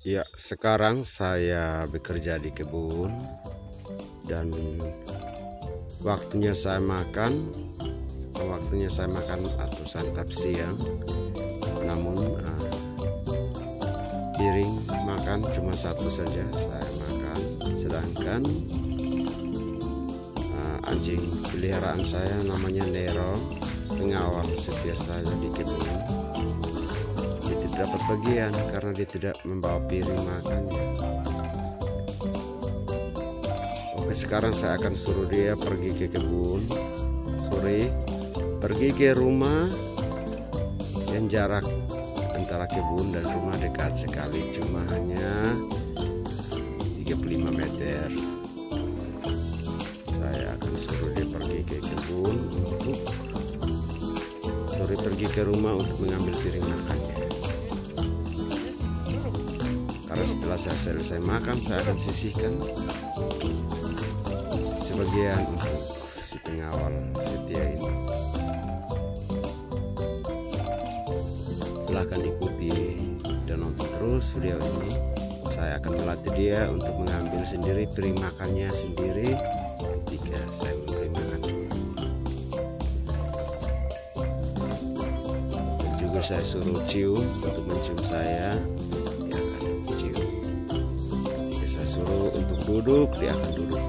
Ya, sekarang saya bekerja di kebun dan waktunya saya makan atau santap siang. Namun piring makan cuma satu saja saya makan, sedangkan anjing peliharaan saya namanya Nero, pengawal setia saya di kebun, dia tidak dapat bagian karena dia tidak membawa piring makannya. Oke, sekarang saya akan suruh dia pergi ke kebun sore, pergi ke rumah yang jarak antara kebun dan rumah dekat sekali, cuma hanya 35 meter. Saya akan suruh dia pergi ke kebun untuk sore pergi ke rumah untuk mengambil piring makannya. Karena setelah saya selesai makan, saya akan sisihkan sebagian untuk si pengawal setia ini. Silahkan ikuti dan nonton terus video ini. Saya akan melatih dia untuk mengambil sendiri piring makannya sendiri ketika saya memberi makan. Dan juga saya suruh cium untuk mencium saya, dia akan cium. Ketika saya suruh untuk duduk, dia akan duduk.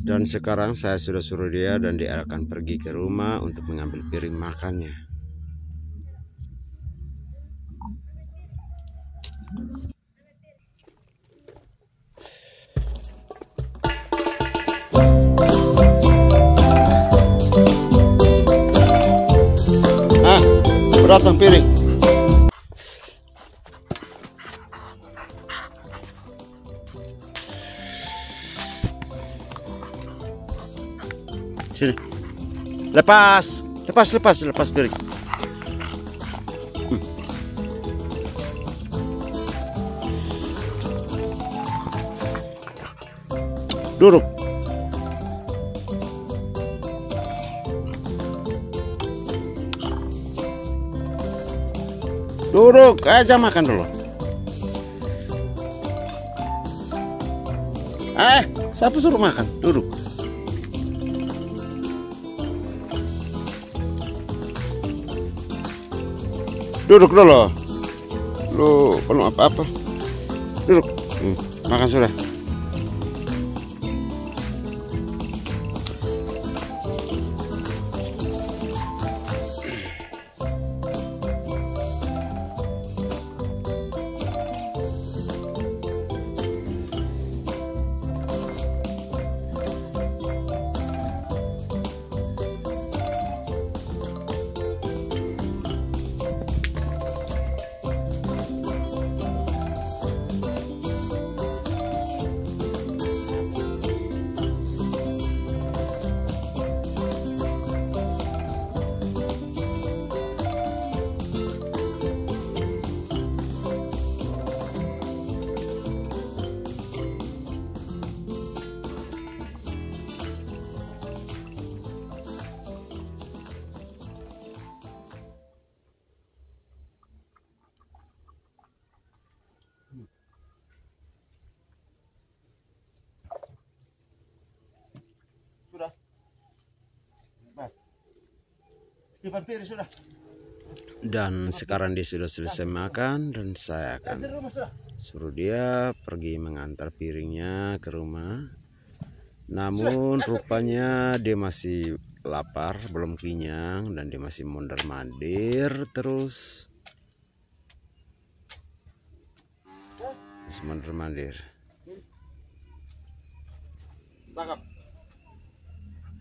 Dan sekarang saya sudah suruh dia dan dia akan pergi ke rumah untuk mengambil piring makannya. Datang piring. Sini. Lepas piring. Duduk. Duduk aja, makan dulu. Siapa suruh makan? Duduk. Duduk dulu. Lu belum apa-apa. Duduk. Makan sudah. Sudah. Dan sekarang dia sudah selesai makan dan saya akan suruh dia pergi mengantar piringnya ke rumah. Namun rupanya dia masih lapar, belum kenyang, dan dia masih mondar-mandir terus. Masih mondar-mandir.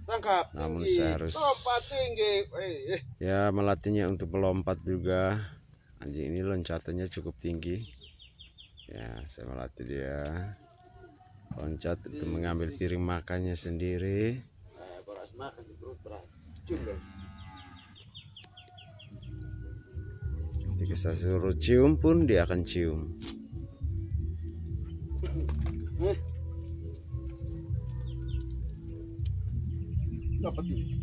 Tangkap. Namun saya harus ya melatihnya untuk melompat juga. Anjing ini loncatannya cukup tinggi. Ya, saya melatih dia loncat untuk mengambil piring makannya sendiri. Ketika saya suruh cium pun dia akan cium. Dapat ini.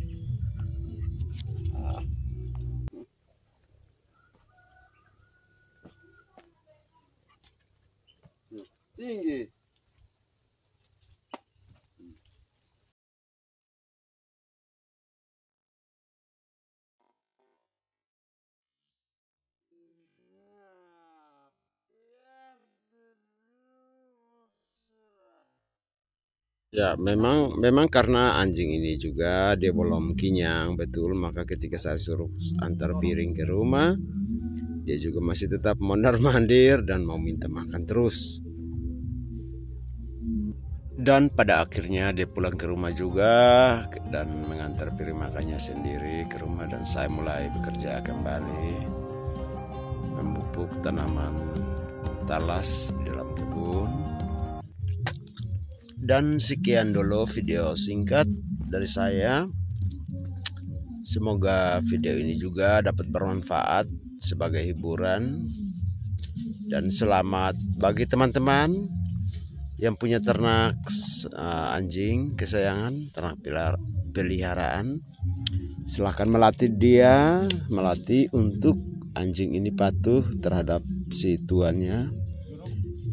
Tinggi. Ya, memang karena anjing ini juga dia belum kenyang betul, maka ketika saya suruh antar piring ke rumah, dia juga masih tetap mondar-mandir dan mau minta makan terus. Dan pada akhirnya dia pulang ke rumah juga dan mengantar piring makannya sendiri ke rumah, dan saya mulai bekerja kembali memupuk tanaman talas di dalam kebun. Dan sekian dulu video singkat dari saya. Semoga video ini juga dapat bermanfaat sebagai hiburan. Dan selamat bagi teman-teman yang punya ternak anjing kesayangan, ternak peliharaan. Silahkan melatih untuk anjing ini patuh terhadap si tuannya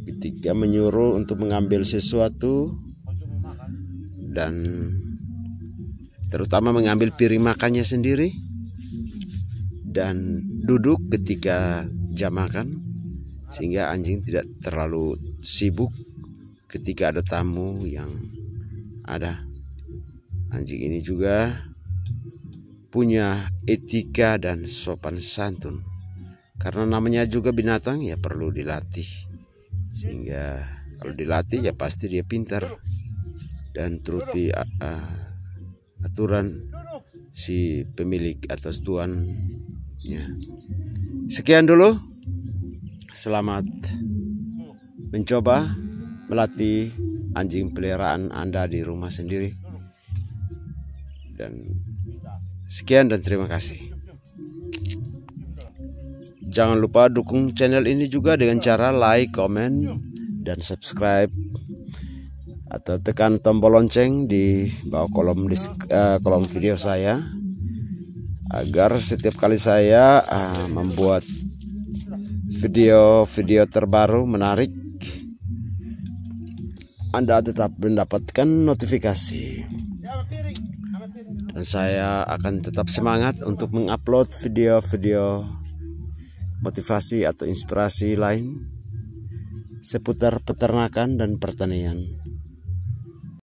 ketika menyuruh untuk mengambil sesuatu, dan terutama mengambil piring makannya sendiri, dan duduk ketika jam makan, sehingga anjing tidak terlalu sibuk ketika ada tamu yang ada. Anjing ini juga punya etika dan sopan santun, karena namanya juga binatang, ya perlu dilatih. Sehingga kalau dilatih ya pasti dia pintar dan turuti aturan si pemilik atau tuannya. Sekian dulu. Selamat mencoba melatih anjing peliharaan Anda di rumah sendiri. Dan sekian dan terima kasih. Jangan lupa dukung channel ini juga dengan cara like, komen, dan subscribe, atau tekan tombol lonceng di bawah kolom video saya, agar setiap kali saya membuat video-video terbaru menarik, Anda tetap mendapatkan notifikasi. Dan saya akan tetap semangat untuk mengupload video-video motivasi atau inspirasi lain seputar peternakan dan pertanian.